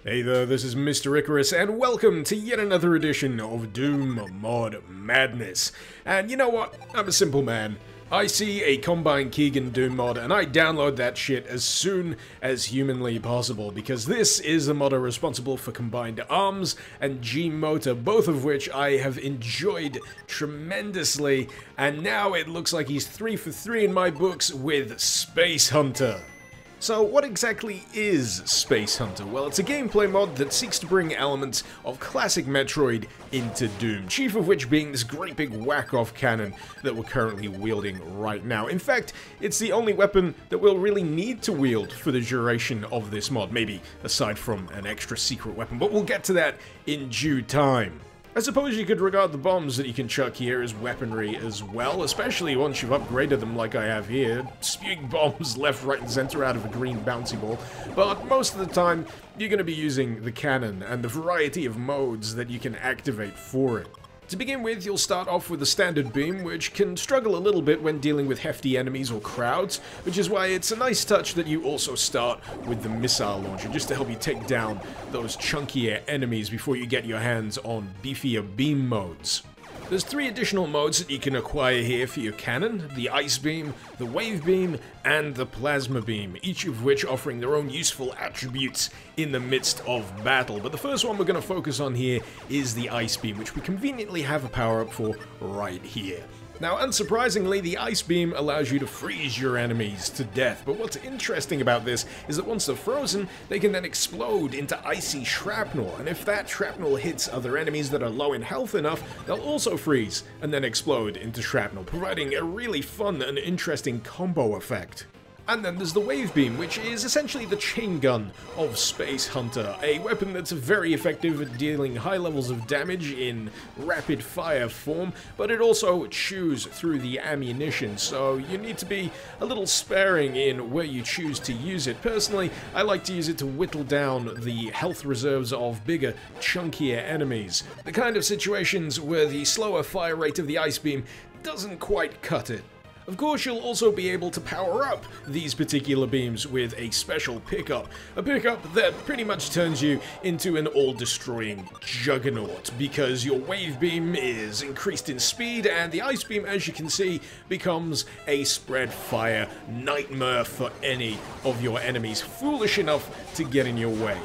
Hey there, this is Mr. Icarus, and welcome to yet another edition of Doom Mod Madness. And you know what? I'm a simple man. I see a Combine Keegan Doom mod, and I download that shit as soon as humanly possible, because this is the modder responsible for combined arms and G-Motor, both of which I have enjoyed tremendously, and now it looks like he's 3 for 3 in my books with Space Hunter. So what exactly is Space Hunter? Well, it's a gameplay mod that seeks to bring elements of classic Metroid into Doom, chief of which being this great big whack-off cannon that we're currently wielding right now. In fact, it's the only weapon that we'll really need to wield for the duration of this mod, maybe aside from an extra secret weapon, but we'll get to that in due time. I suppose you could regard the bombs that you can chuck here as weaponry as well, especially once you've upgraded them like I have here, spewing bombs left, right, and center out of a green bouncy ball, but most of the time you're going to be using the cannon and the variety of modes that you can activate for it. To begin with, you'll start off with a standard beam, which can struggle a little bit when dealing with hefty enemies or crowds, which is why it's a nice touch that you also start with the missile launcher, just to help you take down those chunkier enemies before you get your hands on beefier beam modes. There's 3 additional modes that you can acquire here for your cannon: the Ice Beam, the Wave Beam, and the Plasma Beam, each of which offering their own useful attributes in the midst of battle. But the first one we're going to focus on here is the Ice Beam, which we conveniently have a power-up for right here. Now, unsurprisingly, the Ice Beam allows you to freeze your enemies to death, but what's interesting about this is that once they're frozen, they can then explode into icy shrapnel, and if that shrapnel hits other enemies that are low in health enough, they'll also freeze and then explode into shrapnel, providing a really fun and interesting combo effect. And then there's the Wave Beam, which is essentially the chain gun of Space Hunter, a weapon that's very effective at dealing high levels of damage in rapid fire form, but it also chews through the ammunition, so you need to be a little sparing in where you choose to use it. Personally, I like to use it to whittle down the health reserves of bigger, chunkier enemies, the kind of situations where the slower fire rate of the Ice Beam doesn't quite cut it. Of course, you'll also be able to power up these particular beams with a special pickup. A pickup that pretty much turns you into an all-destroying juggernaut, because your Wave Beam is increased in speed, and the Ice Beam, as you can see, becomes a spread fire nightmare for any of your enemies foolish enough to get in your way.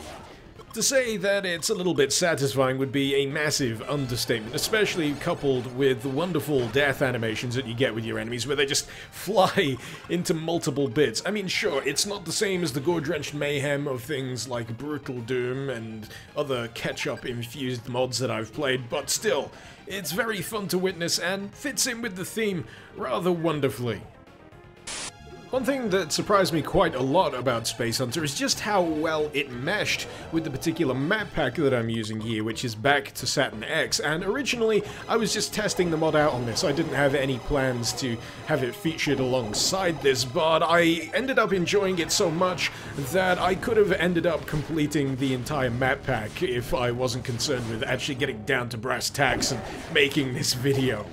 To say that it's a little bit satisfying would be a massive understatement, especially coupled with the wonderful death animations that you get with your enemies, where they just fly into multiple bits. I mean, sure, it's not the same as the gore-drenched mayhem of things like Brutal Doom and other ketchup-infused mods that I've played, but still, it's very fun to witness and fits in with the theme rather wonderfully. One thing that surprised me quite a lot about Space Hunter is just how well it meshed with the particular map pack that I'm using here, which is back to Saturn X, and originally I was just testing the mod out on this. I didn't have any plans to have it featured alongside this, but I ended up enjoying it so much that I could have ended up completing the entire map pack if I wasn't concerned with actually getting down to brass tacks and making this video.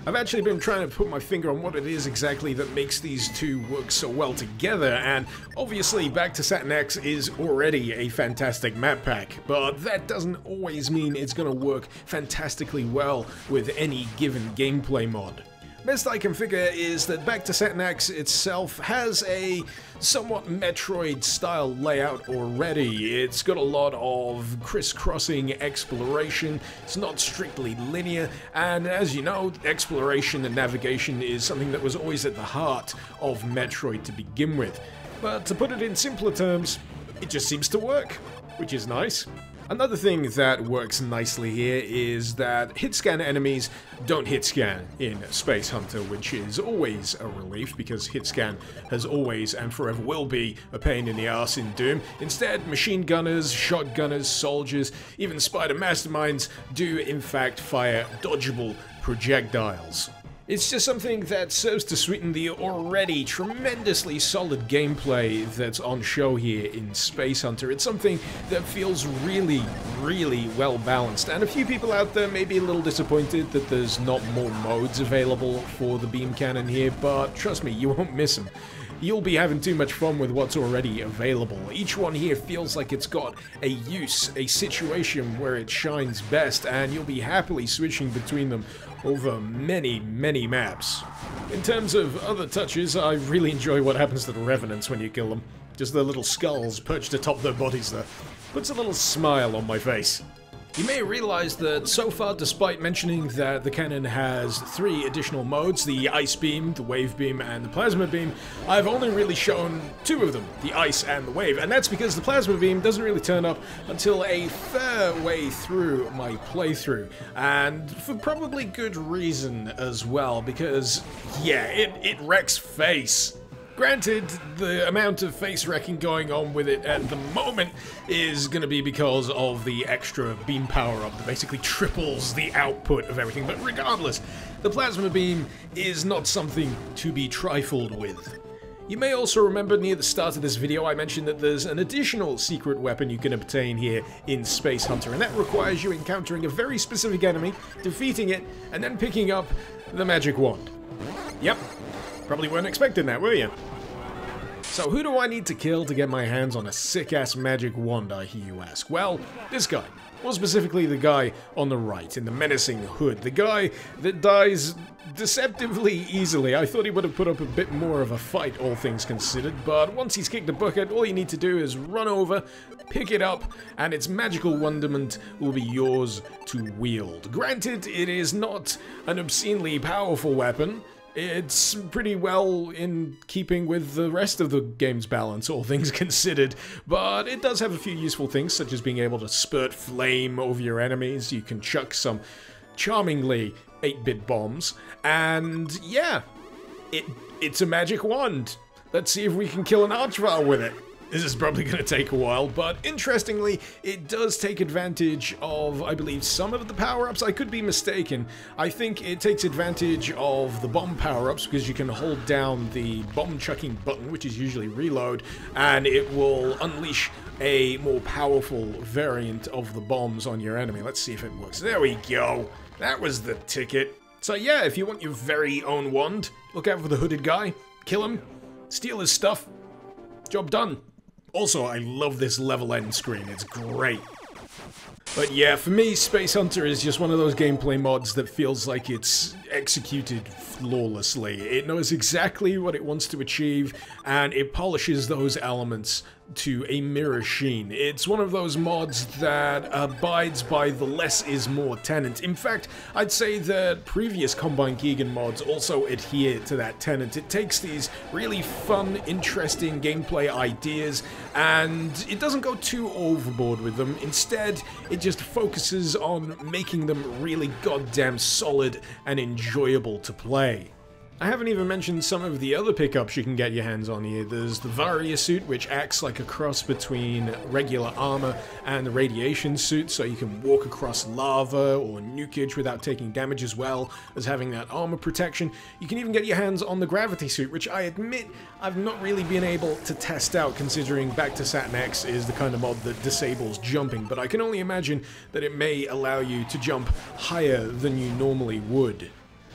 I've actually been trying to put my finger on what it is exactly that makes these two work so well together, and obviously Back to Saturn X is already a fantastic map pack, but that doesn't always mean it's going to work fantastically well with any given gameplay mod. Best I can figure is that Back to Saturn X itself has a somewhat Metroid-style layout already. It's got a lot of crisscrossing exploration, it's not strictly linear, and as you know, exploration and navigation is something that was always at the heart of Metroid to begin with. But to put it in simpler terms, it just seems to work, which is nice. Another thing that works nicely here is that hit-scan enemies don't hit-scan in Space Hunter, which is always a relief, because hit-scan has always and forever will be a pain in the ass in Doom. Instead, machine gunners, shotgunners, soldiers, even spider masterminds do in fact fire dodgeable projectiles. It's just something that serves to sweeten the already tremendously solid gameplay that's on show here in Space Hunter. It's something that feels really, really well balanced, and a few people out there may be a little disappointed that there's not more modes available for the beam cannon here, but trust me, you won't miss them. you'll be having too much fun with what's already available. Each one here feels like it's got a use, a situation where it shines best, and you'll be happily switching between them over many, many maps. In terms of other touches, I really enjoy what happens to the Revenants when you kill them. Just their little skulls perched atop their bodies there. Puts a little smile on my face. You may realize that so far, despite mentioning that the cannon has 3 additional modes, the Ice Beam, the Wave Beam, and the Plasma Beam, I've only really shown 2 of them, the Ice and the Wave, and that's because the Plasma Beam doesn't really turn up until a fair way through my playthrough, and for probably good reason as well, because, yeah, it wrecks face. Granted, the amount of face wrecking going on with it at the moment is going to be because of the extra beam power-up that basically triples the output of everything, but regardless, the Plasma Beam is not something to be trifled with. You may also remember near the start of this video I mentioned that there's an additional secret weapon you can obtain here in Space Hunter, and that requires you encountering a very specific enemy, defeating it, and then picking up the magic wand. Yep. Probably weren't expecting that, were you? So who do I need to kill to get my hands on a sick-ass magic wand, I hear you ask? Well, this guy. More specifically, the guy on the right, in the menacing hood. The guy that dies deceptively easily. I thought he would have put up a bit more of a fight, all things considered, but once he's kicked the bucket, all you need to do is run over, pick it up, and its magical wonderment will be yours to wield. Granted, it is not an obscenely powerful weapon. It's pretty well in keeping with the rest of the game's balance, all things considered, but it does have a few useful things, such as being able to spurt flame over your enemies. You can chuck some charmingly 8-bit bombs, and yeah, it's a magic wand. Let's see if we can kill an Archvile with it. This is probably going to take a while, but interestingly, it does take advantage of, I believe, some of the power-ups. I could be mistaken. I think it takes advantage of the bomb power-ups because you can hold down the bomb-chucking button, which is usually reload, and it will unleash a more powerful variant of the bombs on your enemy. Let's see if it works. There we go. That was the ticket. So yeah, if you want your very own wand, look out for the hooded guy, kill him, steal his stuff, job done. Also, I love this level end screen, it's great. But yeah, for me, Space Hunter is just one of those gameplay mods that feels like it's executed flawlessly. It knows exactly what it wants to achieve, and it polishes those elements to a mirror sheen. It's one of those mods that abides by the less is more tenet. In fact, I'd say that previous Combine Keegan mods also adhere to that tenet. It takes these really fun, interesting gameplay ideas, and it doesn't go too overboard with them. Instead, it just focuses on making them really goddamn solid and enjoyable to play. I haven't even mentioned some of the other pickups you can get your hands on here. There's the Varia suit, which acts like a cross between regular armor and the radiation suit, so you can walk across lava or nukage without taking damage, as well as having that armor protection. You can even get your hands on the gravity suit, which I admit I've not really been able to test out, considering Back to Saturn X is the kind of mod that disables jumping, but I can only imagine that it may allow you to jump higher than you normally would.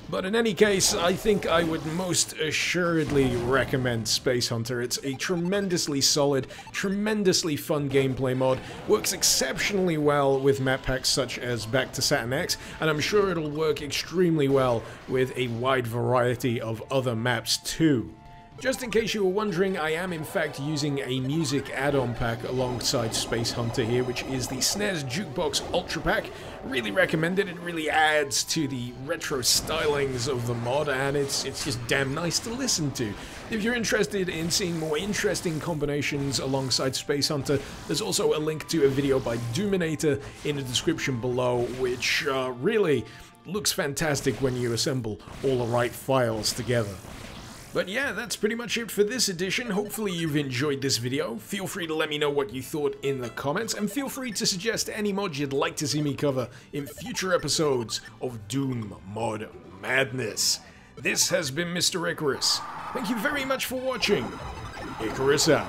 But in any case, I think I would most assuredly recommend Space Hunter. It's a tremendously solid, tremendously fun gameplay mod, works exceptionally well with map packs such as Back to Saturn X, and I'm sure it'll work extremely well with a wide variety of other maps too. Just in case you were wondering, I am in fact using a music add-on pack alongside Space Hunter here, which is the SNES Jukebox Ultra Pack. Really recommend it. It really adds to the retro stylings of the mod, and it's just damn nice to listen to. If you're interested in seeing more interesting combinations alongside Space Hunter, there's also a link to a video by Doomenator in the description below, which really looks fantastic when you assemble all the right files together. But yeah, that's pretty much it for this edition. Hopefully you've enjoyed this video. Feel free to let me know what you thought in the comments, and feel free to suggest any mods you'd like to see me cover in future episodes of Doom Mod Madness. This has been Mr. Icarus. Thank you very much for watching. Icarus out.